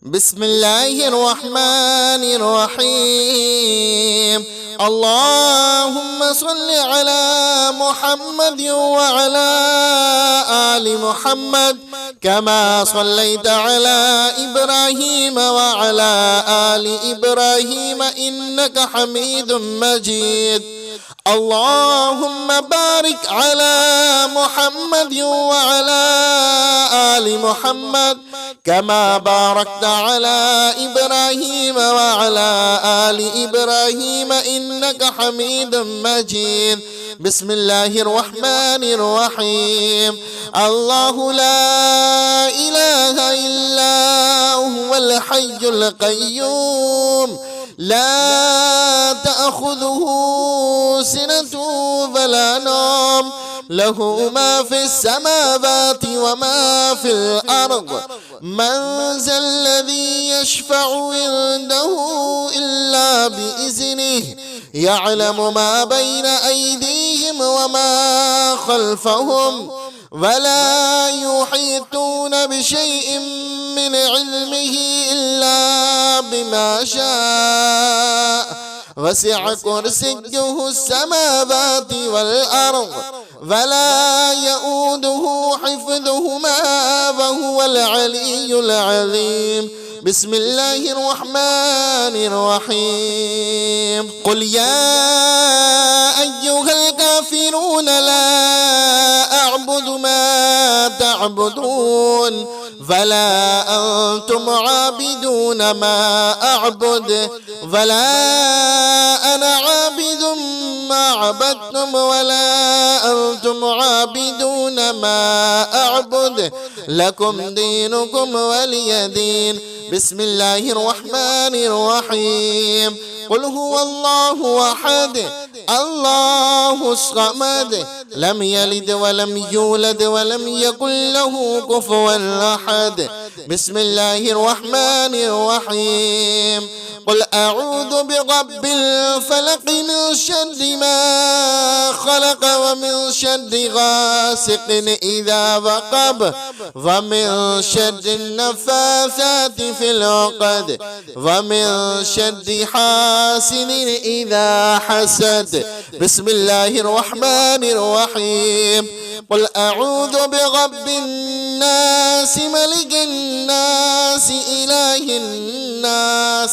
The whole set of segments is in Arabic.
بسم الله الرحمن الرحيم. اللهم صل على محمد وعلى آل محمد كما صليت على إبراهيم وعلى آل إبراهيم إنك حميد مجيد. اللهم بارك على محمد وعلى آل محمد كما باركت على إبراهيم وعلى آل إبراهيم إنك حميد مجيد. بسم الله الرحمن الرحيم. الله لا إله إلا هو الحي القيوم لا تأخذه سنة ولا نوم له ما في السماوات وما في الأرض. من ذا الذي يشفع عنده إلا بإذنه يعلم ما بين أيديهم وما خلفهم ولا يحيطون بشيء من علمه إلا بما شاء. وسع كرسيه السماوات والأرض ولا يؤوده حفظهما وهو العلي العظيم. بسم الله الرحمن الرحيم. قل يا أيها الكافرون لا أعبد ما تعبدون ولا أنتم عابدون ما أعبد ولا أنا عابد ما عبدتم ولا أنتم عابدون ما أعبد لكم دينكم ولي دين. بسم الله الرحمن الرحيم. قل هو الله أحد الله الصمد لم يلد ولم يولد ولم يكن له كفوا أحد. بسم الله الرحمن الرحيم. قل أعوذ برب الفلق من شر ما خلق ومن شر غاسق إذا وقب ومن شر النفاثات في العقد ومن شر حاسد إذا حسد. بسم الله الرحمن الرحيم. قل أعوذ برب الناس ملك الناس إله الناس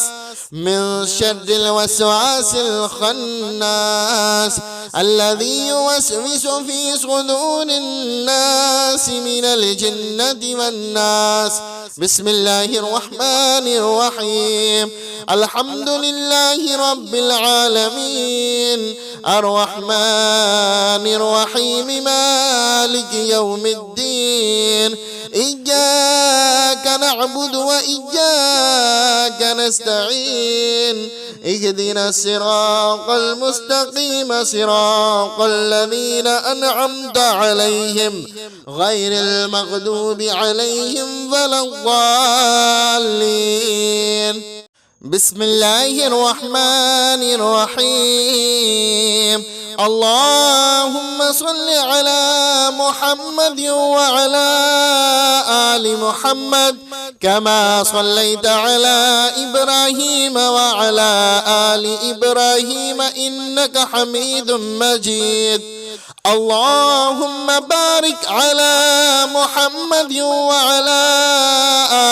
من شر الوسواس الخناس الذي يوسوس في صدور الناس من الجنة والناس. بسم الله الرحمن الرحيم. الحمد لله رب العالمين الرحمن الرحيم مالك يوم الدين. إياك نعبد وإياك نستعين. اهدنا الصراط المستقيم صراط الذين أنعمت عليهم غير المغضوب عليهم ولا الضالين. بسم الله الرحمن الرحيم. اللهم صل على محمد وعلى آل محمد كما صليت على إبراهيم وعلى آل إبراهيم إنك حميد مجيد. اللهم بارك على محمد وعلى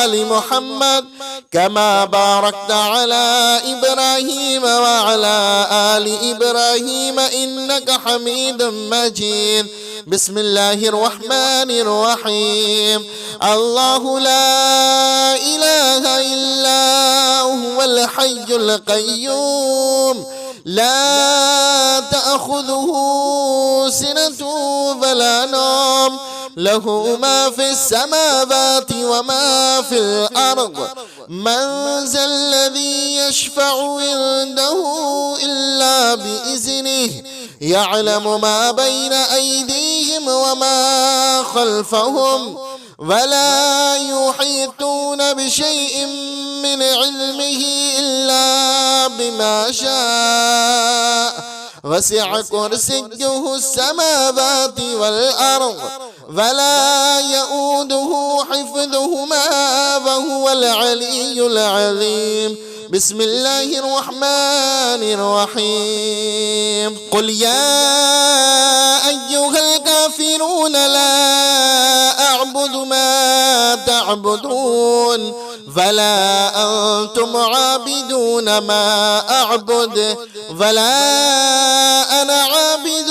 آل محمد كما باركت على إبراهيم وعلى آل إبراهيم إنك حميد مجيد. بسم الله الرحمن الرحيم. الله لا إله إلا هو الحي القيوم لا تأخذه سنة ولا نوم له ما في السماوات وما في الأرض. من ذا الذي يشفع عنده إلا بإذنه يعلم ما بين أيديهم وما خلفهم ولا يحيطون بشيء من علمه إلا بما شاء. وسع كرسيه السماوات والأرض ولا يؤوده حفظهما وهو العلي العظيم. بسم الله الرحمن الرحيم. قل يا أيها الكافرون لا أعبد ما تعبدون ولا أنتم عابدون ما أعبد ولا أنا عابد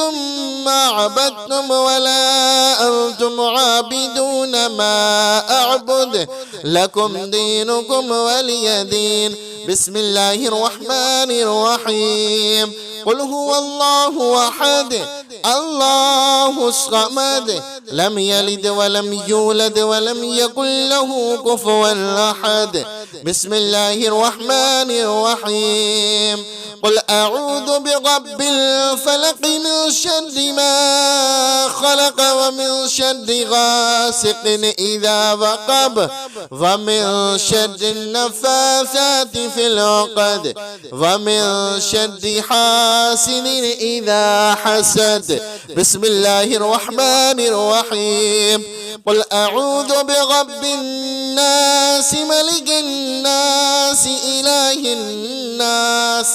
ما عبدتم ولا أنتم عابدون ما أعبد لكم دينكم ولي دين. بسم الله الرحمن الرحيم. قل هو الله أحد الله الصمد لم يلد ولم يولد ولم يكن له كفوا أحد. بسم الله الرحمن الرحيم. قل أعوذ برب الفلق من شر ما خلق ومن شر غاسق إذا وقب ومن شر النفاثات في العقد ومن شر حاسد إذا حسد. بسم الله الرحمن الرحيم. قل أعوذ برب الناس ملك الناس إله الناس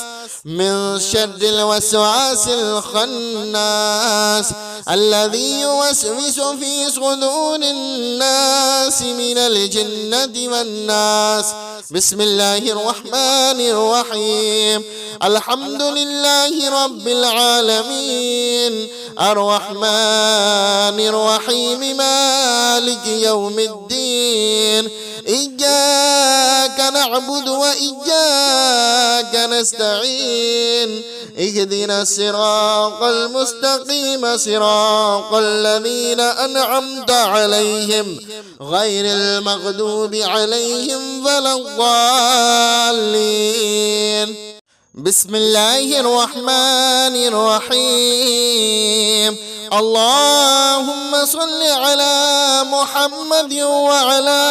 من شر الوسواس الخناس الذي يوسوس في صدور الناس من الجنة والناس. بسم الله الرحمن الرحيم. الحمد لله رب العالمين الرحمن الرحيم مالك يوم الدين. إياك نعبد وإياك نستعين. اهدنا الصراط المستقيم صراط الذين أنعمت عليهم غير المغضوب عليهم ولا الضالين. بسم الله الرحمن الرحيم. اللهم صل على محمد وعلى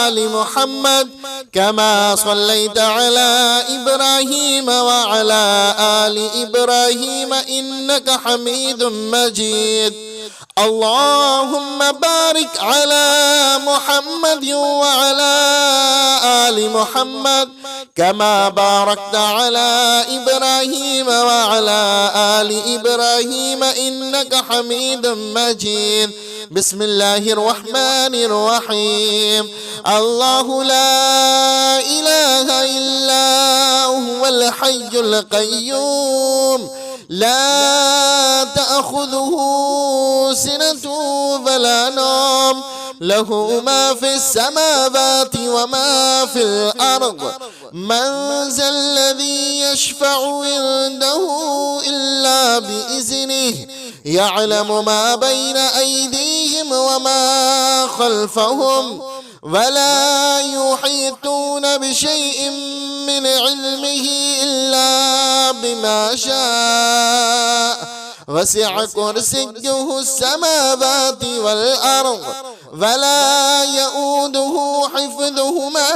آل محمد كما صليت على إبراهيم وعلى آل إبراهيم إنك حميد مجيد. اللهم بارك على محمد وعلى آل محمد كما باركت على إبراهيم وعلى آل إبراهيم إنك حميد مجيد. بسم الله الرحمن الرحيم. الله لا إله إلا هو الحي القيوم لا تأخذه سنة ولا نوم له ما في السماوات وما في الأرض. من ذا الذي يشفع عنده إلا بإذنه يعلم ما بين أيديهم وما خلفهم ولا يحيطون بشيء من علمه إلا بما شاء. وسع كرسيه السماوات والأرض ولا يؤوده حفظهما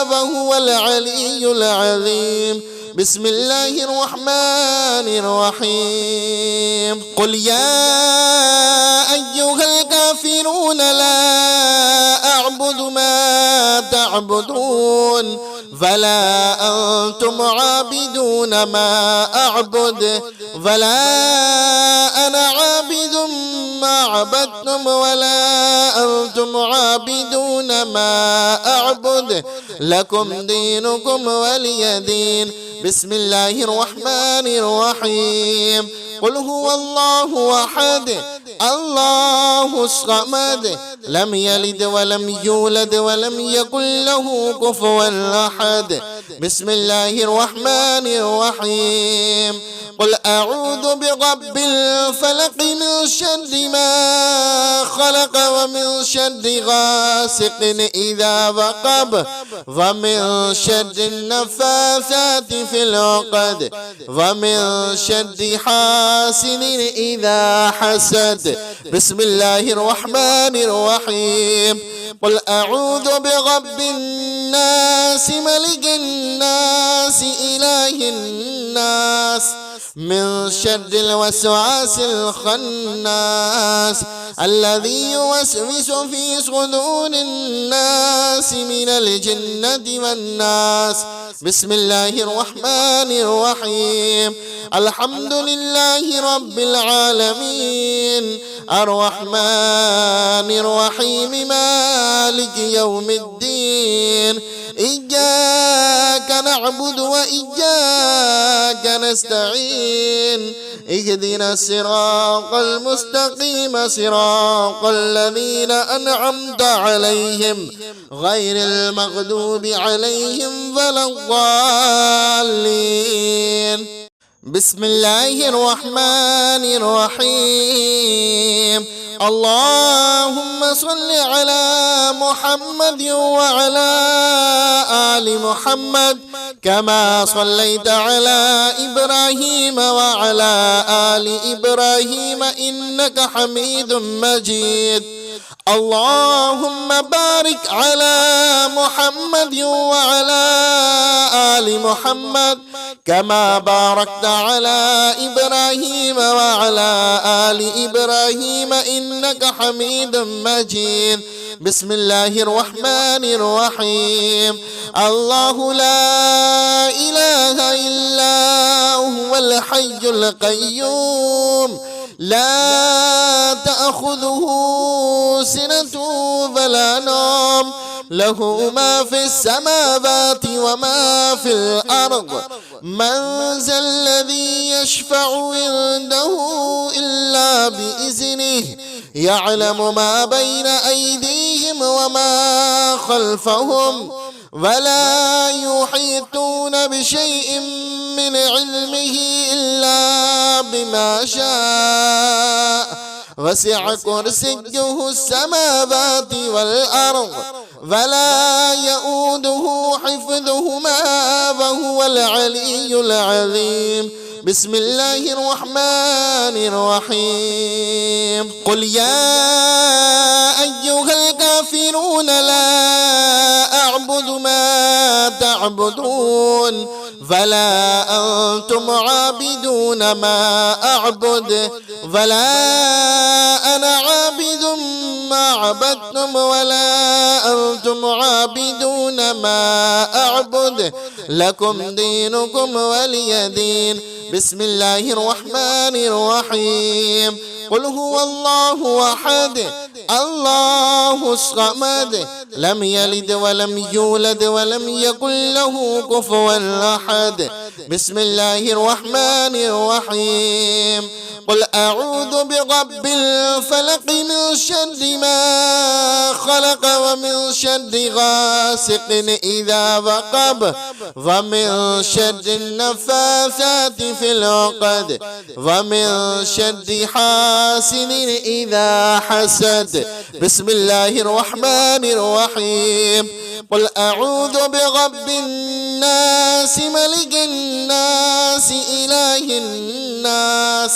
وهو العلي العظيم. بسم الله الرحمن الرحيم. قل يا أيها الكافرون لا أعبد ما تعبدون ولا أنتم عابدون ما أعبد ولا أنا عابد ما عبدتم ولا أنتم عابدون ما أعبد لكم دينكم ولي دين. بسم الله الرحمن الرحيم. قل هو الله أحد الله الصمد لم يلد ولم يولد ولم يكن له كفوا أحد. بسم الله الرحمن الرحيم. قل أعوذ برب الفلق من شر ما خلق ومن شر غاسق إذا وقب ومن شر النفاثات في العقد ومن شر حاسد إذا حسد. بسم الله الرحمن الرحيم. قل أعوذ برب الناس ملك الناس إله الناس من شر الوسواس الخناس الذي يوسوس في صدور الناس من الجنة والناس. بسم الله الرحمن الرحيم. الحمد لله رب العالمين الرحمن الرحيم مالك يوم الدين. إياك نعبد وإياك نستعين. اهدنا الصراط المستقيم صراط الذين أنعمت عليهم غير المغضوب عليهم ولا الضالين. بسم الله الرحمن الرحيم. اللهم صل على محمد وعلى آل محمد كما صليت على إبراهيم وعلى آل إبراهيم إنك حميد مجيد. اللهم بارك على محمد وعلى آل محمد كما باركت على إبراهيم وعلى آل إبراهيم إنك حميد مجيد. بسم الله الرحمن الرحيم. الله لا إله إلا هو الحي القيوم لا تأخذه سنة ولا نوم له ما في السماوات وما في الأرض. من ذا الذي يشفع عنده إلا بإذنه يعلم ما بين أيديهم وما خلفهم ولا يحيطون بشيء من علمه إلا بما شاء. وسع كرسيه السماوات والأرض ولا يؤوده حفظهما وهو العلي العظيم. بسم الله الرحمن الرحيم. قل يا أيها الكافرون لا أعبد ما تعبدون ولا أنتم عابدون ما أعبد ولا أنا عابد ما عبدتم ولا أنتم عابدون ما أعبد لكم دينكم ولي دين. بسم الله الرحمن الرحيم. قل هو الله أحد الله الصمد لم يلد ولم يولد ولم يكن له كفوا أحد. بسم الله الرحمن الرحيم. قل أعوذ برب الفلق من شر ما خلق ومن شر غاسق إذا وقب ومن شر النفاثات في العقد ومن شر حاسد إذا حسد. بسم الله الرحمن الرحيم. قل أعوذ برب الناس ملك الناس إله الناس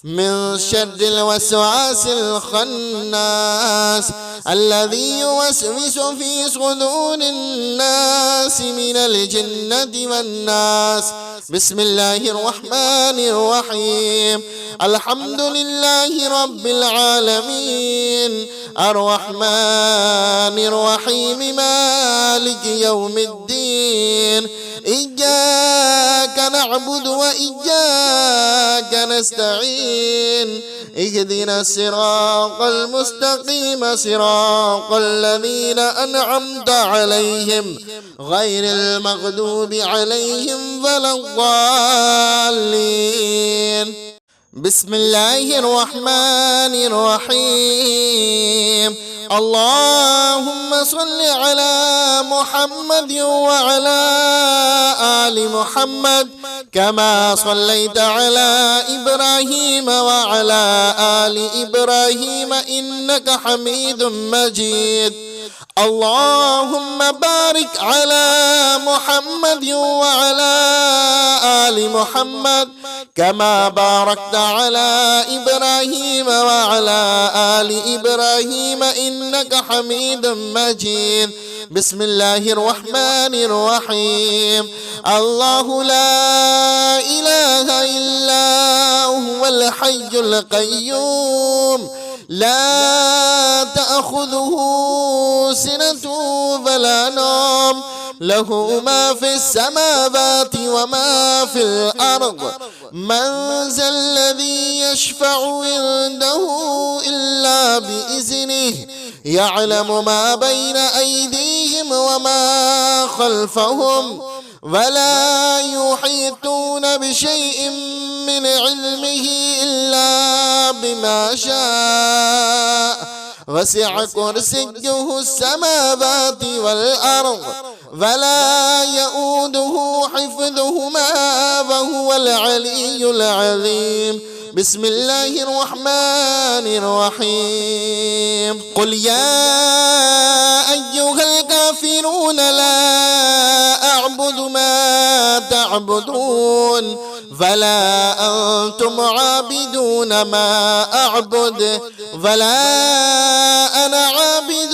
من شر الوسواس الخناس الذي يوسوس في صدور الناس من الجنة والناس. بسم الله الرحمن الرحيم. الحمد لله رب العالمين الرحمن الرحيم مالك يوم الدين. إياك نعبد وإياك نستعين. اهدنا الصراط المستقيم صراط الذين أنعمت عليهم غير المغضوب عليهم ولا الضالين. بسم الله الرحمن الرحيم. اللهم صل على محمد وعلى آل محمد كما صليت على إبراهيم وعلى آل إبراهيم إنك حميد مجيد. اللهم بارك على محمد وعلى آل محمد كما باركت على إبراهيم وعلى آل إبراهيم إنك حميد مجيد. بسم الله الرحمن الرحيم. الله لا إله إلا هو الحي القيوم لا تأخذه سنة ولا نوم له ما في السماوات وما في الأرض. من ذا الذي يشفع عنده إلا بإذنه يعلم ما بين أيديهم وما خلفهم ولا يحيطون بشيء من علمه إلا بما شاء. وسع كرسيه السماوات والأرض ولا يؤوده حفظهما وهو العلي العظيم. بسم الله الرحمن الرحيم. قل يا أيها الكافرون لا أعبد ما تعبدون ولا أنتم عابدون ما أعبد ولا أنا عابد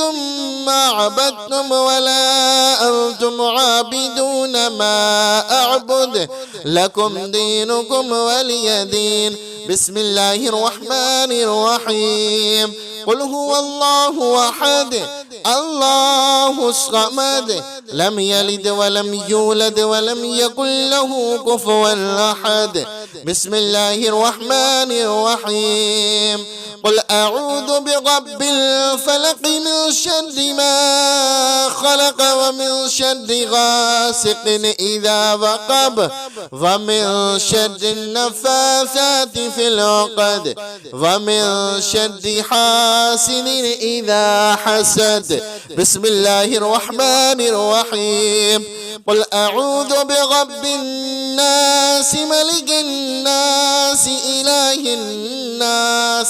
ما عبدتم ولا أنتم عابدون ما أعبد لكم دينكم ولي دين. بسم الله الرحمن الرحيم. قل هو الله أحد الله الصمد لم يلد ولم يولد ولم يكن له كفوا أحد. بسم الله الرحمن الرحيم. قل أعوذ برب الفلق من شر ما خلق ومن شر غاسق إذا وقب ومن شر النفاثات في العقد ومن شر حاسد إذا حسد. بسم الله الرحمن الرحيم. قل أعوذ برب الناس ملك الناس إله الناس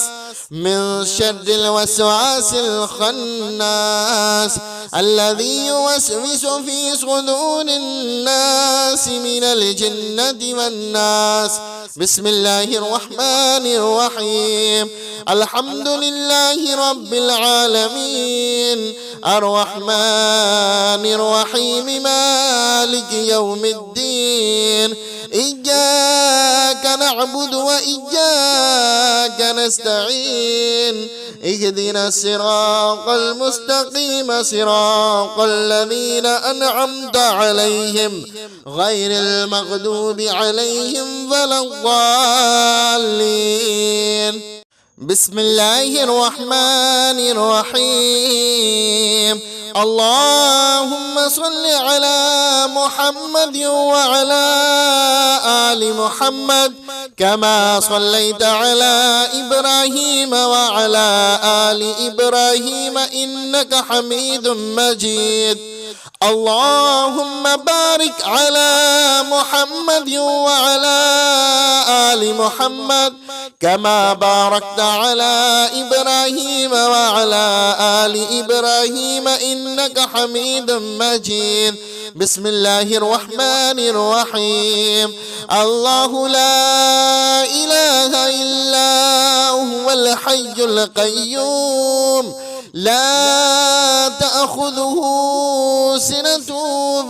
من شر الوسواس الخناس الذي يوسوس في صدور الناس من الجنة والناس. بسم الله الرحمن الرحيم. الحمد لله رب العالمين الرحمن الرحيم مالك يوم الدين. إياك نعبد وإياك نستعين. اهدنا الصراط المستقيم صراط الذين أنعمت عليهم غير المغضوب عليهم ولا الضالين. بسم الله الرحمن الرحيم. اللهم صل على محمد وعلى آل محمد كما صليت على إبراهيم وعلى آل إبراهيم إنك حميد مجيد. اللهم بارك على محمد وعلى آل محمد كما باركت على إبراهيم وعلى آل إبراهيم إنك حميد مجيد. بسم الله الرحمن الرحيم. الله لا إله إلا هو الحي القيوم لا تأخذه سنة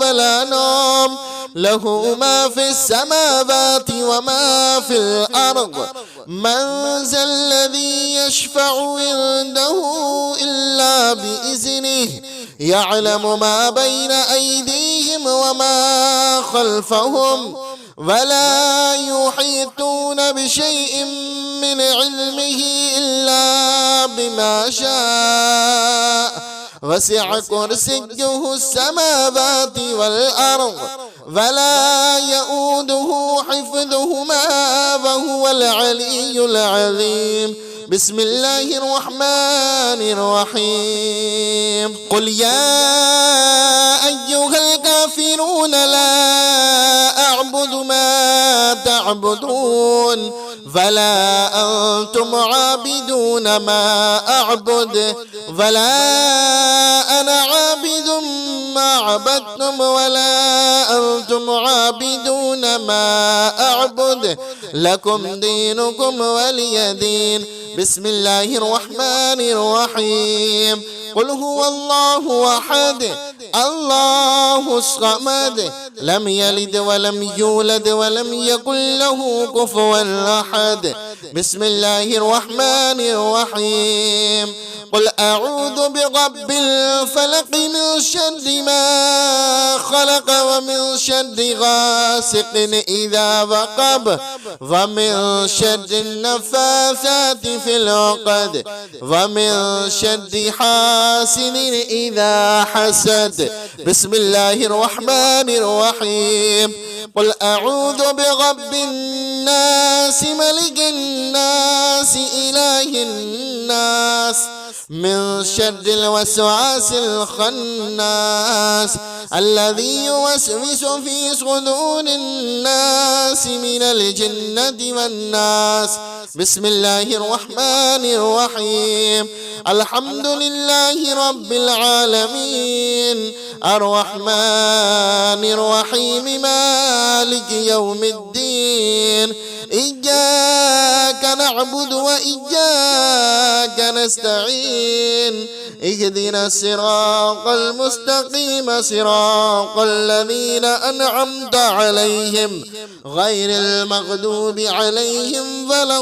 ولا نوم له ما في السماوات وما في الأرض. من ذا الذي يشفع عنده إلا بإذنه يعلم ما بين أيديهم وما خلفهم ولا يحيطون بشيء من علمه إلا بما شاء. وسع كرسيه السماوات والأرض ولا يؤوده حفظهما وهو العلي العظيم. بسم الله الرحمن الرحيم. قل يا أيها الكافرون لا أعبد ما تعبدون ولا أنتم عابدون ما أعبد ولا أنا عابد ما عبدتم ولا أنتم عابدون ما أعبد لكم دينكم ولي دين. بسم الله الرحمن الرحيم. قل هو الله أحد الله الصمد لم يلد ولم يولد ولم يكن له كفوا أحد. بسم الله الرحمن الرحيم. قل أعوذ برب الفلق من شر ما خلق ومن شر غاسق إذا وقب ومن شر النفاثات في العقد ومن شر حاسد إذا حسد. بسم الله الرحمن الرحيم. قل أعوذ برب الناس ملك الناس إله الناس من شر الوسواس الخناس الذي يوسوس في صدور الناس من الجنة والناس. بسم الله الرحمن الرحيم. الحمد لله رب العالمين الرحمن الرحيم مالك يوم الدين. إياك نعبد وإياك نستعين. اهدنا الصراط المستقيم صراط الذين أنعمت عليهم غير المغضوب عليهم ولا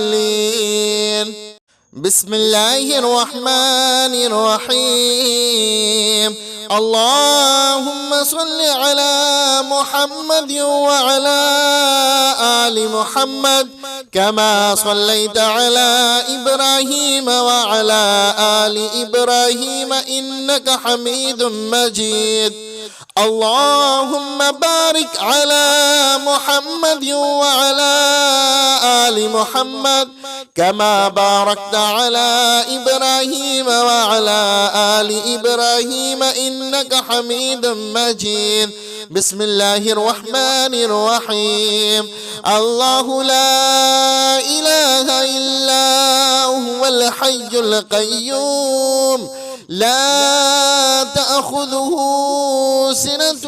الضالين. بسم الله الرحمن الرحيم. اللهم صل على محمد وعلى آل محمد كما صليت على إبراهيم وعلى آل إبراهيم إنك حميد مجيد. اللهم بارك على محمد وعلى آل محمد كما باركت على إبراهيم وعلى آل إبراهيم إنك حميد مجيد. بسم الله الرحمن الرحيم. الله لا إله إلا هو الحي القيوم لا تأخذه سنة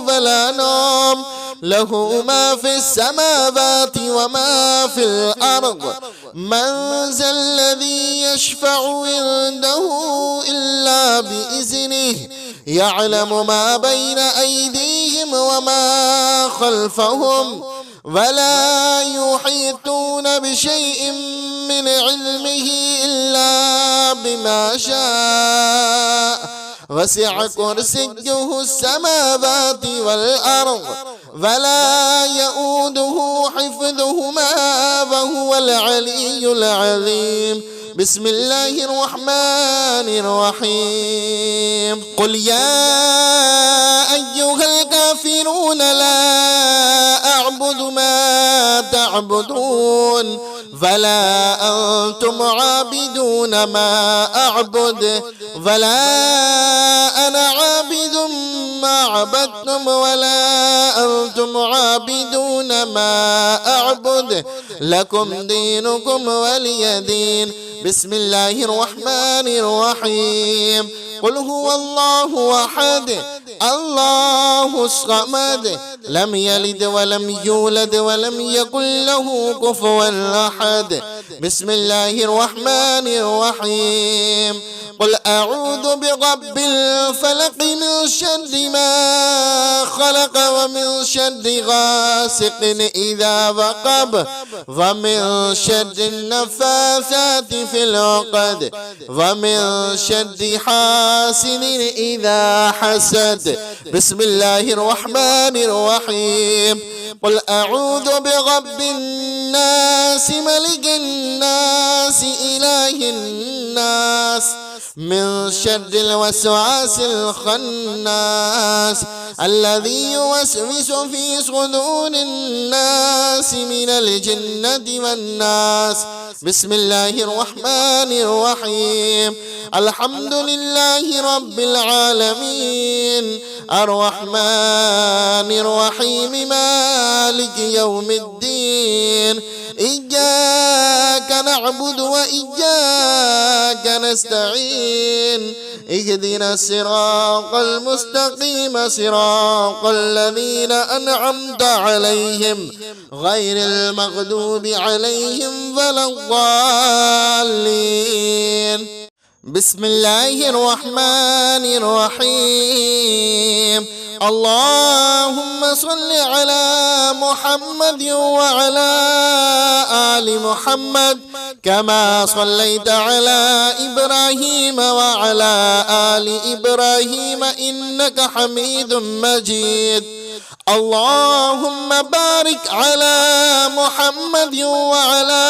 ولا نوم له ما في السماوات وما في الأرض. من ذا الذي يشفع عنده إلا بإذنه يعلم ما بين أيديهم وما خلفهم ولا يحيطون بشيء من علمه إلا بما شاء. وسع كرسيه السماوات والأرض ولا يؤوده حفظهما وهو العلي العظيم. بسم الله الرحمن الرحيم. قل يا أيها الكافرون لا أعبد ما تعبدون ولا أنتم عابدون ما أعبد ولا أنا عابد ما عبدتم ولا أنتم عابدون ما أعبد لكم دينكم ولي دين. بسم الله الرحمن الرحيم. قل هو الله أحد الله الصمد لم يلد ولم يولد ولم يكن له كفوا أحد. بسم الله الرحمن الرحيم. قل أعوذ برب الفلق من شر ما خلق ومن شر غاسق إذا وقب ومن شر النفاثات في العقد ومن شر حاسد إذا حسد. بسم الله الرحمن الرحيم. قل أعوذ برب الناس ملك الناس إله الناس من شر الوسواس الخناس الذي يوسوس في صدور الناس من الجنة والناس. بسم الله الرحمن الرحيم. الحمد لله رب العالمين الرحمن الرحيم مالك يوم الدين. إياك نعبد وإياك نستعين. اهدنا الصراط المستقيم صراط الذين أنعمت عليهم غير المغضوب عليهم ولا الضالين. بسم الله الرحمن الرحيم. اللهم صل على محمد وعلى آل محمد كما صليت على إبراهيم وعلى آل إبراهيم إنك حميد مجيد. اللهم بارك على محمد وعلى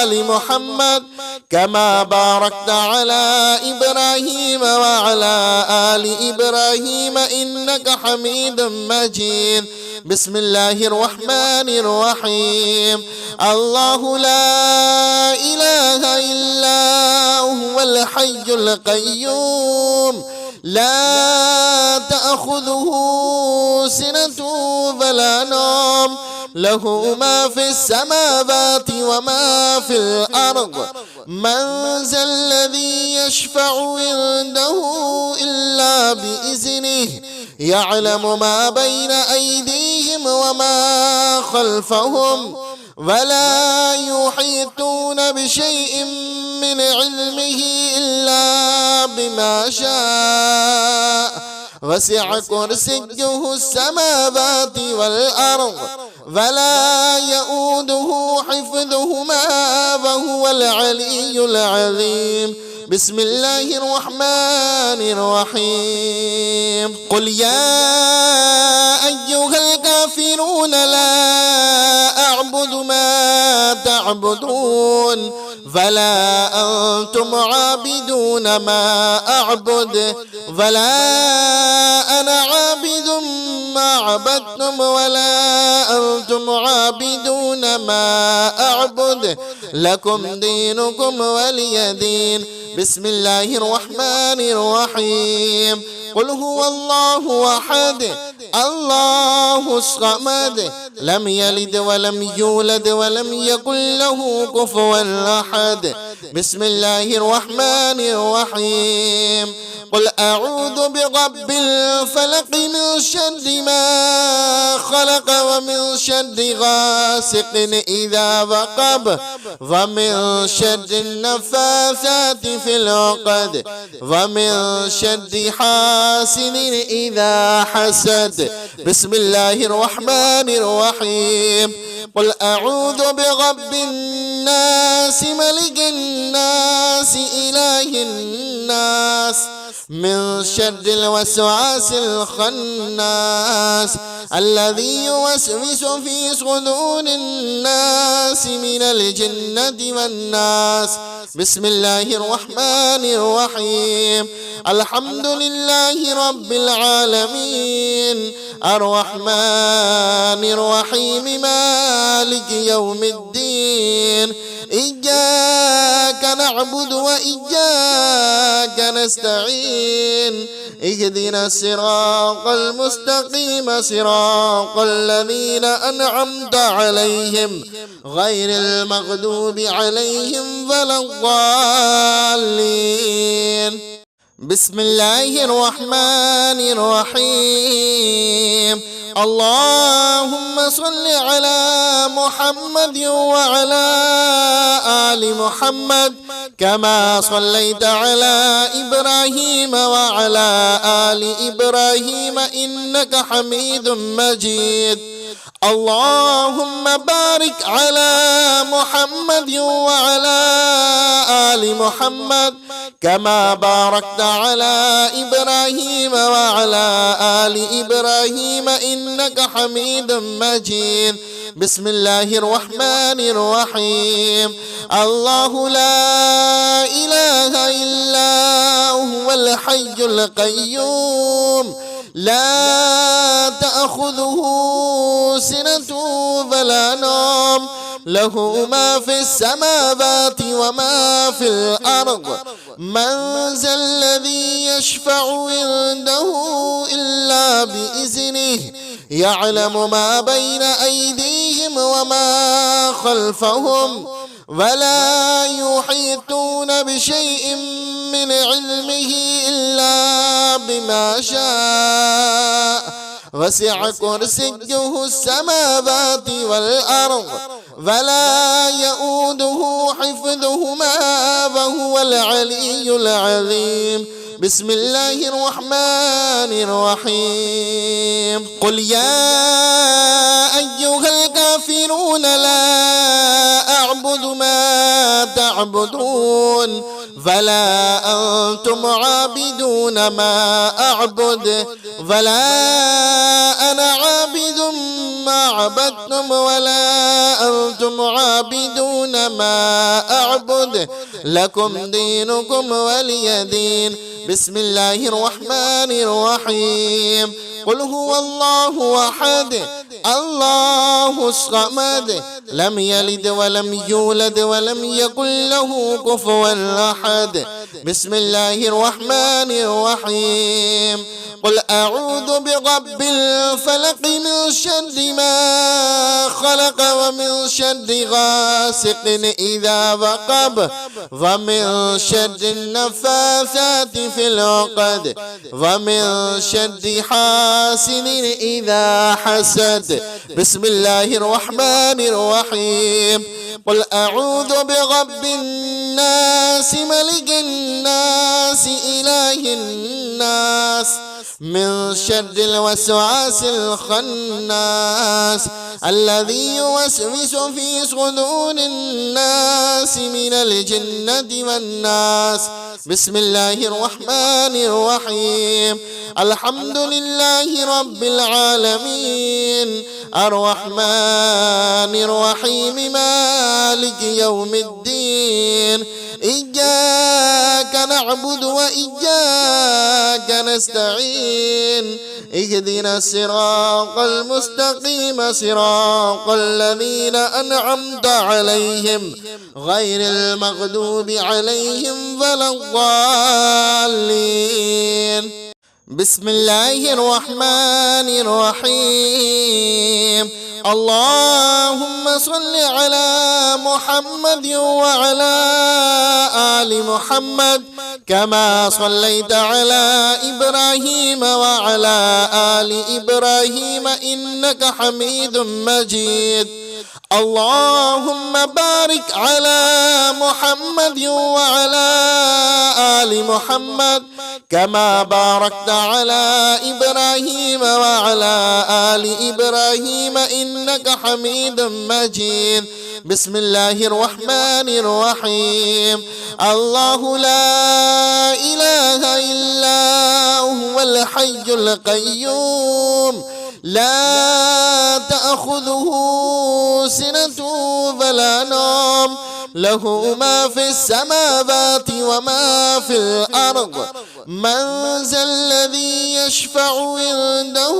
آل محمد كما باركت على إبراهيم وعلى آل إبراهيم إنك حميد مجيد. بسم الله الرحمن الرحيم. الله لا إله إلا هو الحي القيوم لا تأخذه سنة ولا نوم له ما في السماوات وما في الأرض. من ذا الذي يشفع عنده إلا بإذنه يعلم ما بين أيديهم وما خلفهم ولا يحيطون بشيء من علمه إلا بما شاء. وسع كرسيه السماوات والأرض ولا يؤوده حفظهما وهو العلي العظيم. بسم الله الرحمن الرحيم. قل يا أيها الكافرون لا أعبد ما تعبدون ولا أنتم عابدون ما أعبد ولا أنا عابد ما عبدتم ولا أنتم عابدون ما أعبد لكم دينكم ولي دين. بسم الله الرحمن الرحيم. قل هو الله أحد الله الصمد لم يلد ولم يولد ولم يكن له كفوا أحد. بسم الله الرحمن الرحيم. قل أعوذ برب الفلق من شر ما خلق ومن شر غاسق إذا وقب ومن شر النفاثات في العقد ومن شر حاسد إذا حسد. بسم الله الرحمن الرحيم. قل أعوذ برب الناس ملك الناس إله الناس من شر الوسواس الخناس الذي يوسوس في صدور الناس من الجنة والناس. بسم الله الرحمن الرحيم. الحمد لله رب العالمين الرحمن الرحيم مالك يوم الدين. إياك نعبد وإياك نستعين. اهدنا الصراط المستقيم صراط الذين أنعمت عليهم غير المغضوب عليهم ولا الضالين. بسم الله الرحمن الرحيم. اللهم صل على محمد وعلى آل محمد كما صليت على إبراهيم وعلى آل إبراهيم إنك حميد مجيد. اللهم بارك على محمد وعلى آل محمد كما باركت على إبراهيم وعلى آل إبراهيم إنك حميد مجيد. بسم الله الرحمن الرحيم. الله لا إله إلا هو الحي القيوم لا تأخذه سنة ولا نوم له ما في السماوات وما في الأرض. من ذا الذي يشفع عنده إلا بإذنه يعلم ما بين أيديهم وما خلفهم ولا يحيطون بشيء من علمه إلا بما شاء وسع كرسيه السماوات والأرض ولا يؤوده حفظهما وهو العلي العظيم. بسم الله الرحمن الرحيم. قل يا أيها الكافرون لا أعبد ما تعبدون ولا أنتم عابدون ما أعبد ولا أنا عابد ما عبدتم ولا أنتم عابدون ما أعبد لكم دينكم ولي دين. بسم الله الرحمن الرحيم. قل هو الله أحد الله الصمد لم يلد ولم يولد ولم يكن له كفوا أحد. بسم الله الرحمن الرحيم. قل أعوذ برب الفلق من شر ما خلق ومن شر غاسق إذا وقب ومن شر النفاثات في العقد ومن شر حاسد إذا حسد. بسم الله الرحمن الرحيم. قل أعوذ برب الناس ملك الناس إله الناس من شر الوسواس الخناس الذي يوسوس في صدور الناس من الجنة والناس. بسم الله الرحمن الرحيم. الحمد لله رب العالمين الرحمن الرحيم مالك يوم الدين إياك نعبد وإياك نستعين اهدنا الصراط المستقيم صراط الذين أنعمت عليهم غير المغضوب عليهم ولا الضالين. بسم الله الرحمن الرحيم. اللهم صل على محمد وعلى آل محمد كما صليت على إبراهيم وعلى آل إبراهيم إنك حميد مجيد. اللهم بارك على محمد وعلى آل محمد كما باركت على إبراهيم وعلى آل إبراهيم إنك حميد مجيد. بسم الله الرحمن الرحيم. الله لا إله إلا هو الحي القيوم لا تأخذه سنة ولا نوم له ما في السماوات وما في الأرض. من ذا الذي يشفع عنده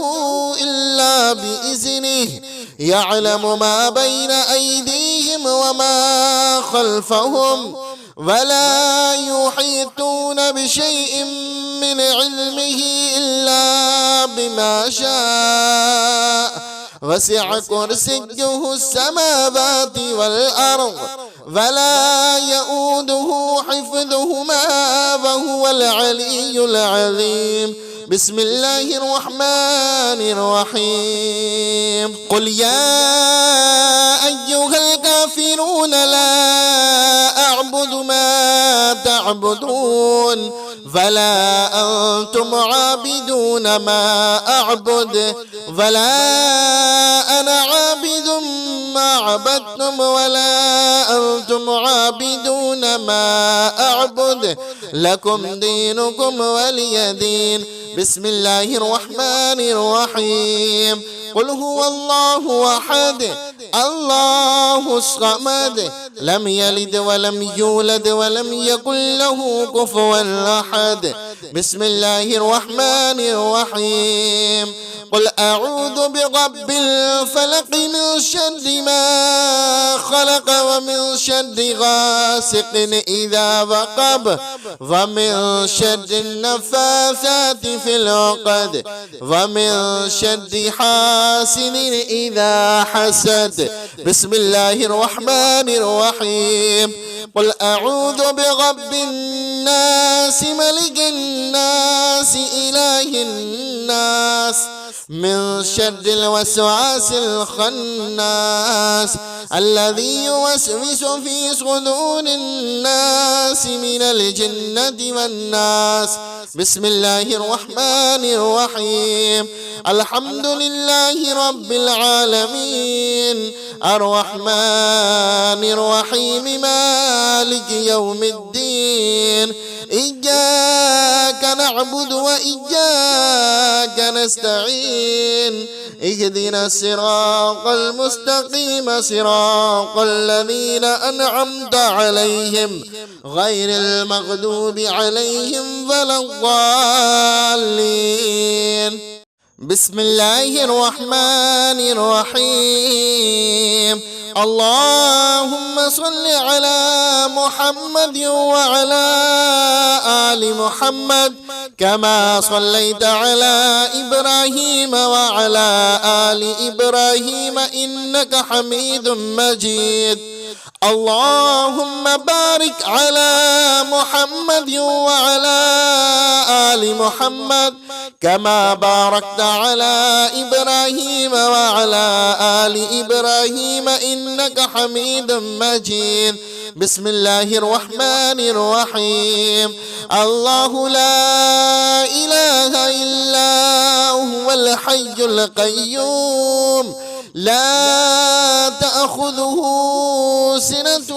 إلا بإذنه يعلم ما بين أيديهم وما خلفهم ولا يحيطون بشيء من علمه إلا بما شاء وسع كرسيه السماوات والأرض ولا يؤوده حفظهما وهو العلي العظيم. بسم الله الرحمن الرحيم. قل يا أيها الكافرون لا أعبد ما تعبدون ولا أنتم عابدون ما أعبد ولا أنا عابد ما عبدتم ولا أنتم عابدون ما أعبد لكم دينكم ولي دين. بسم الله الرحمن الرحيم. قل هو الله أحد الله الصمد لم يلد ولم يولد ولم يكن له كفوا أحد. بسم الله الرحمن الرحيم. قل أعوذ برب الفلق من شر ما خلق ومن شر غاسق إذا وقب ومن شر النفاثات في العقد ومن شر حاسد إذا حسد. بسم الله الرحمن الرحيم. قل أعوذ برب الناس ملك الناس إله الناس من شر الوسواس الخناس الذي يوسوس في صدور الناس من الجنة والناس. بسم الله الرحمن الرحيم. الحمد لله رب العالمين الرحمن الرحيم مالك يوم الدين. إياك نعبد وإياك نستعين. اهدنا الصراط المستقيم صراط الذين أنعمت عليهم غير المغضوب عليهم ولا الضالين. بسم الله الرحمن الرحيم. اللهم صل على محمد وعلى آل محمد كما صليت على إبراهيم وعلى آل إبراهيم إنك حميد مجيد. اللهم بارك على محمد وعلى آل محمد كما باركت على إبراهيم وعلى آل إبراهيم إنك حميد مجيد. بسم الله الرحمن الرحيم. الله لا إله إلا هو الحي القيوم لا تأخذه سنة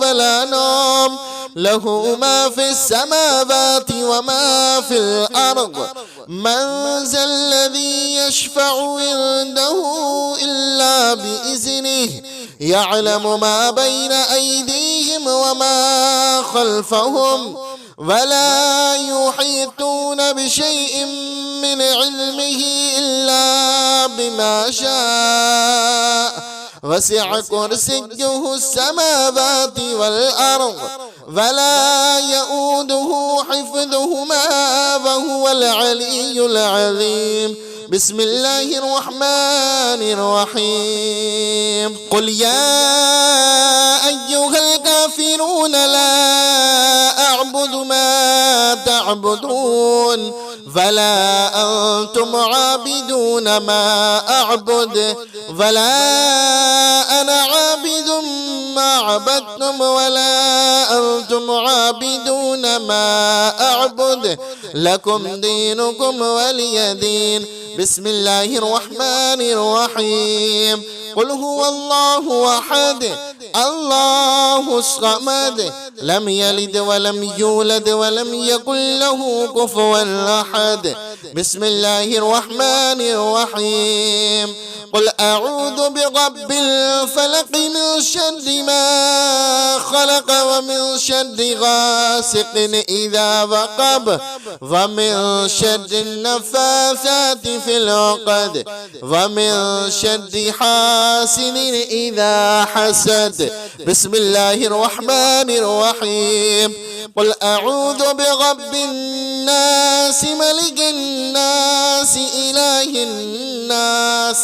ولا نوم له ما في السماوات وما في الأرض. من ذا الذي يشفع عنده إلا بإذنه يعلم ما بين أيديهم وما خلفهم ولا يحيطون بشيء من علمه إلا بما شاء. وسع كرسيه السماوات والأرض ولا يؤوده حفظهما وهو العلي العظيم. بسم الله الرحمن الرحيم. قل يا أيها الكافرون لا أعبد ما تعبدون ولا أنتم عابدون ما أعبد ولا أنا عابد ما عبدتم ولا أنتم عابدون ما أعبد لكم دينكم ولي دين. بسم الله الرحمن الرحيم. قل هو الله أحد الله الصمد لم يلد ولم يولد ولم يكن له كفوا أحد. بسم الله الرحمن الرحيم. قل أعوذ برب الفلق من شر ما خلق ومن شر غاسق إذا وقب ومن شر النفاثات في العقد ومن شر حاسد إذا حسد. بسم الله الرحمن الرحيم. قل أعوذ برب الناس ملك الناس إله الناس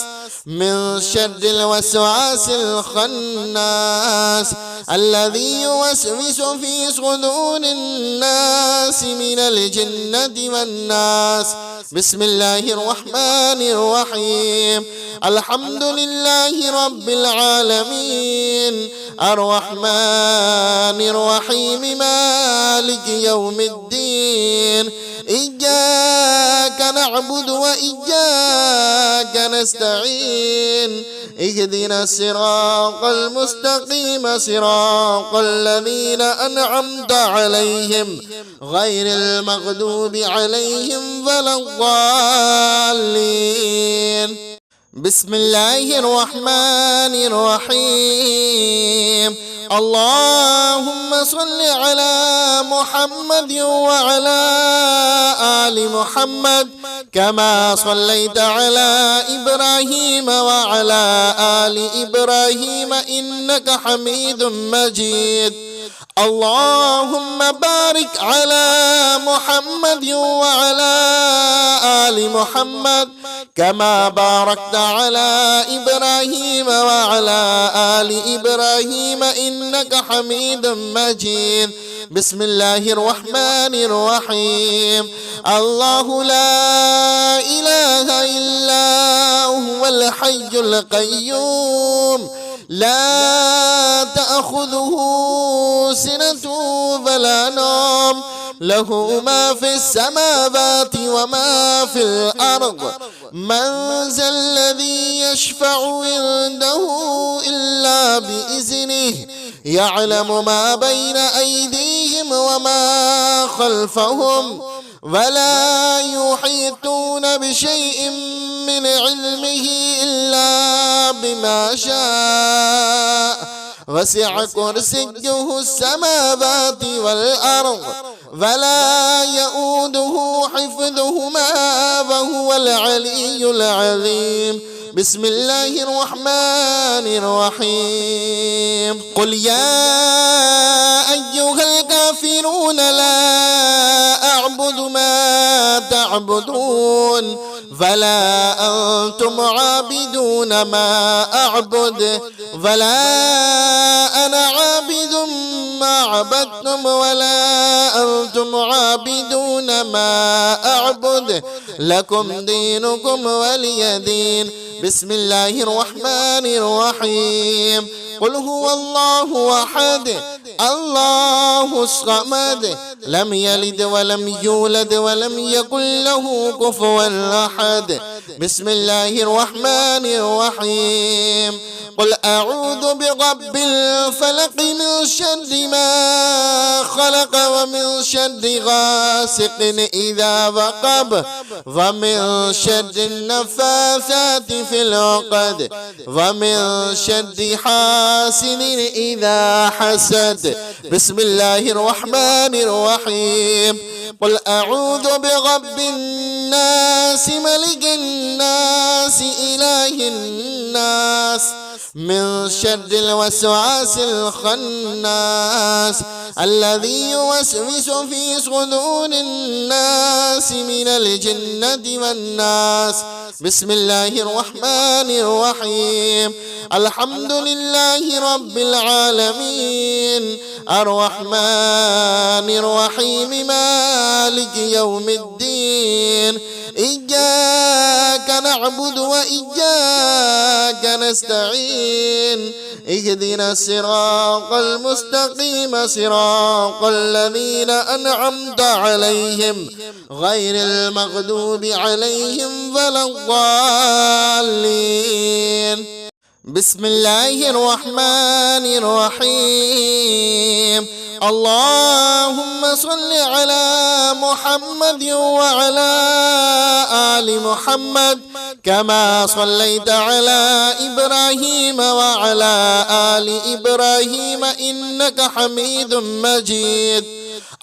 من شر الوسواس الخناس الذي يوسوس في صدور الناس من الجنة والناس. بسم الله الرحمن الرحيم. الحمد لله رب العالمين الرحمن الرحيم مالك يوم الدين. إياك نعبد وإياك نستعين. اهدنا الصراط المستقيم صراط الذين أنعمت عليهم غير المغضوب عليهم ولا الضالين. بسم الله الرحمن الرحيم. اللهم صل على محمد وعلى آل محمد كما صليت على إبراهيم وعلى آل إبراهيم إنك حميد مجيد. اللهم بارك على محمد وعلى آل محمد كما باركت على إبراهيم وعلى آل إبراهيم إنك حميد مجيد. بسم الله الرحمن الرحيم. الله لا إله إلا هو الحي القيوم لا تأخذه سنة ولا نوم له ما في السماوات وما في الأرض. من ذا الذي يشفع عنده إلا بإذنه يعلم ما بين أيديهم وما خلفهم ولا يحيطون بشيء من علمه إلا بما شاء. وسع كرسيه السماوات والأرض ولا يؤوده حفظهما وهو العلي العظيم. بسم الله الرحمن الرحيم. قل يا أيها الكافرون لا أعبد ما تعبدون ولا أنتم عابدون ما أعبد ولا أنا عابد ما عبدتم ولا أنتم عابدون ما أعبد لكم دينكم ولي دين. بسم الله الرحمن الرحيم. قل هو الله أحد الله الصمد لم يلد ولم يولد ولم يكن له كفوا أحد. بسم الله الرحمن الرحيم. قل أعوذ برب الفلق من شر ما خلق ومن شر غاسق إذا وقب ومن شر النفاثات في العقد ومن شر حاسد إذا حسد. بسم الله الرحمن الرحيم. قل أعوذ برب الناس ملك الناس إله الناس من شر الوسواس الخناس الذي يوسوس في صدور الناس من الجنة والناس. بسم الله الرحمن الرحيم. الحمد لله رب العالمين الرحمن الرحيم مالك يوم الدين. إياك نعبد وإياك نستعين. اهدنا الصراط المستقيم صراط الذين أنعمت عليهم غير المغضوب عليهم ولا الضالين. بسم الله الرحمن الرحيم. اللهم صل على محمد وعلى آل محمد كما صليت على إبراهيم وعلى آل إبراهيم إنك حميد مجيد.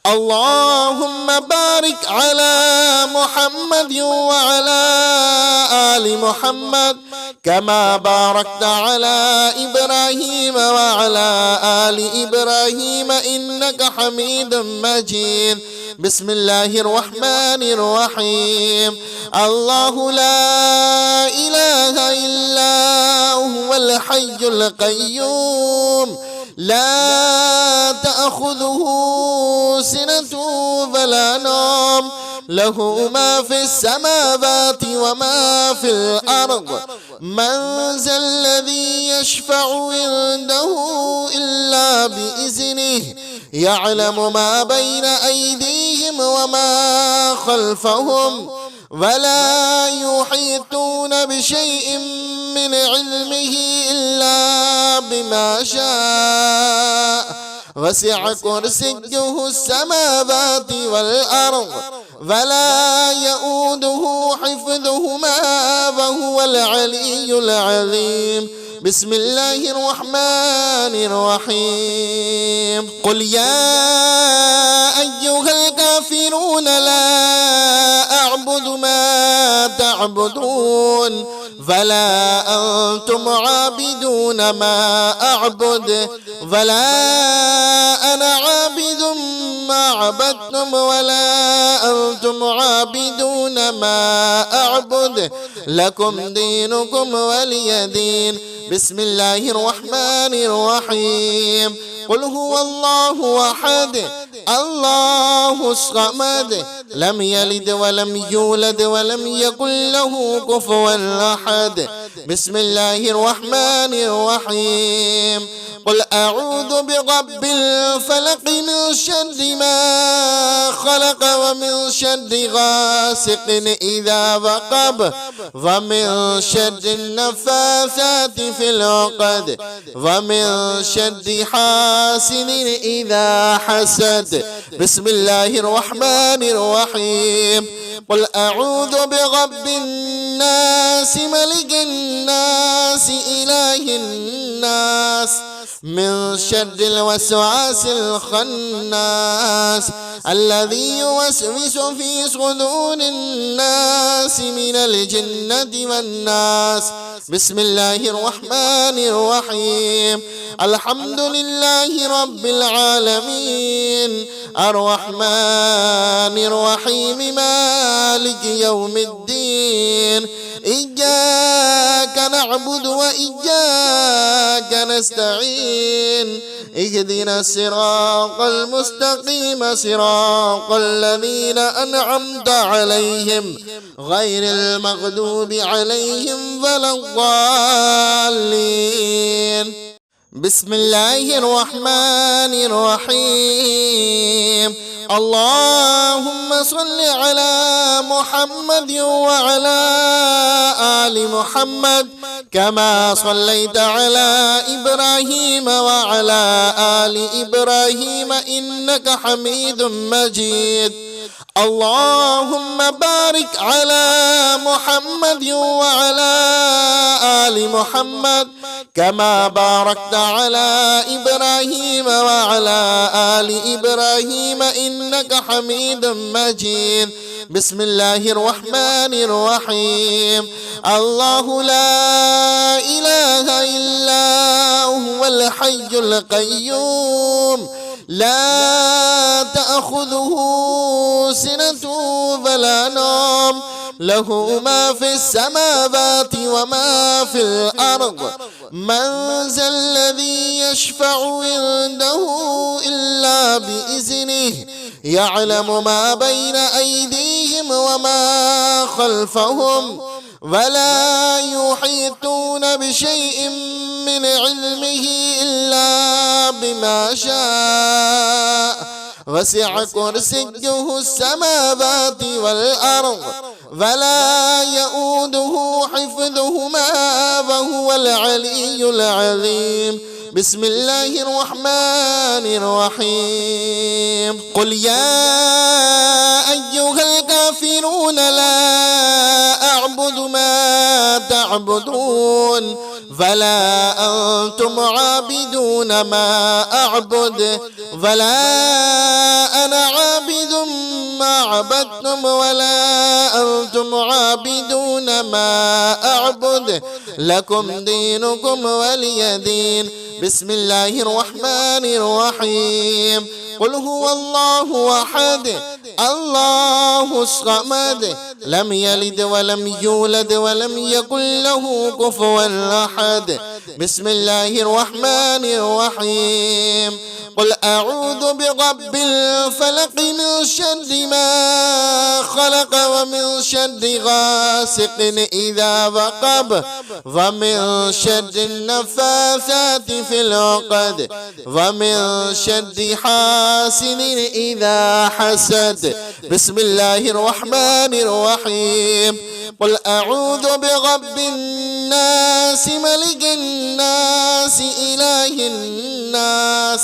اللهم بارك على محمد وعلى آل محمد كما باركت على إبراهيم وعلى آل إبراهيم إنك حميد مجيد. بسم الله الرحمن الرحيم. الله لا إله إلا هو الحي القيوم لا تأخذه سنة ولا نوم له ما في السماوات وما في الأرض. من ذا الذي يشفع عنده إلا بإذنه يعلم ما بين أيديهم وما خلفهم ولا يحيطون بشيء من علمه إلا بما شاء. وسع كرسيه السماوات والأرض ولا يؤوده حفظهما وهو العلي العظيم. بسم الله الرحمن الرحيم. قل يا أيها الكافرون الكافرون لا أعبد ما تعبدون ولا أنتم عابدون ما أعبد ولا أنا عابد ما عبدتم ولا أنتم عابدون ما أعبد لكم دينكم ولي دين. بسم الله الرحمن الرحيم. قل هو الله أحد الله الصمد لم يلد ولم يولد ولم يكن له كفوا أحد. بسم الله الرحمن الرحيم. قل أعوذ برب الفلق من شر ما خلق ومن شر غاسق إذا وقب ومن شر النفاثات في العقد ومن شر حاسد إذا حسد. بسم الله الرحمن الرحيم. قل أعوذ برب الناس ملك الناس إله الناس من شر الوسواس الخناس الذي يوسوس في صدور الناس من الجنة والناس. بسم الله الرحمن الرحيم. الحمد لله رب العالمين الرحمن الرحيم مالك يوم الدين إياك نعبد وإياك نستعين اهدنا الصراط المستقيم صراط الذين أنعمت عليهم غير المغضوب عليهم ولا الضالين. بسم الله الرحمن الرحيم. اللهم صل على محمد وعلى آل محمد كما صليت على إبراهيم وعلى آل إبراهيم إنك حميد مجيد. اللهم بارك على محمد وعلى آل محمد كما باركت على إبراهيم وعلى آل إبراهيم إنك حميد مجيد. بسم الله الرحمن الرحيم. الله لا إله إلا هو الحي القيوم لا تأخذه سنة ولا نوم له ما في السماوات وما في الأرض. من ذا الذي يشفع عنده إلا بإذنه يعلم ما بين أيديهم وما خلفهم ولا يحيطون بشيء من علمه إلا بما شاء وسع كرسيه السماوات والأرض ولا يؤوده حفظهما وهو العلي العظيم. بسم الله الرحمن الرحيم. قل يا أيها الكافرون لا أعبد ما تعبدون ولا أنتم عابدون ما أعبد ولا أنا عابد ما عبدتم ولا أنتم عابدون ما أعبد لكم دينكم ولي دين. بسم الله الرحمن الرحيم. قل هو الله أحد الله الصمد لم يلد ولم يولد ولم يكن له كفوا أحد. بسم الله الرحمن الرحيم. قل أعوذ برب الفلق من شر ما خلق ومن شر غاسق إذا وقب ومن شر النفاثات في العقد ومن شر حاسد إذا حسد. بسم الله الرحمن الرحيم. قل أعوذ برب الناس ملك الناس إله الناس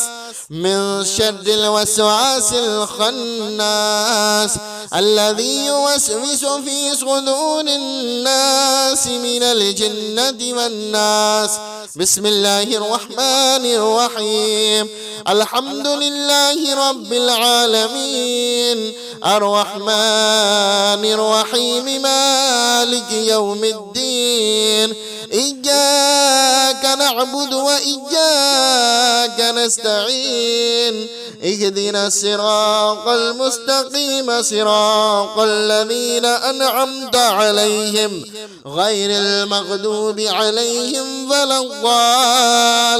من شر الوسواس الخناس الذي يوسوس في صدور الناس من الجنة والناس. بسم الله الرحمن الرحيم. الحمد لله رب العالمين الرحمن الرحيم مالك يوم الدين إياك نعبد وإياك نستعين اهدنا الصراط المستقيم صراط الذين أنعمت عليهم غير المغضوب عليهم ولا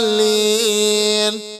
الضالين.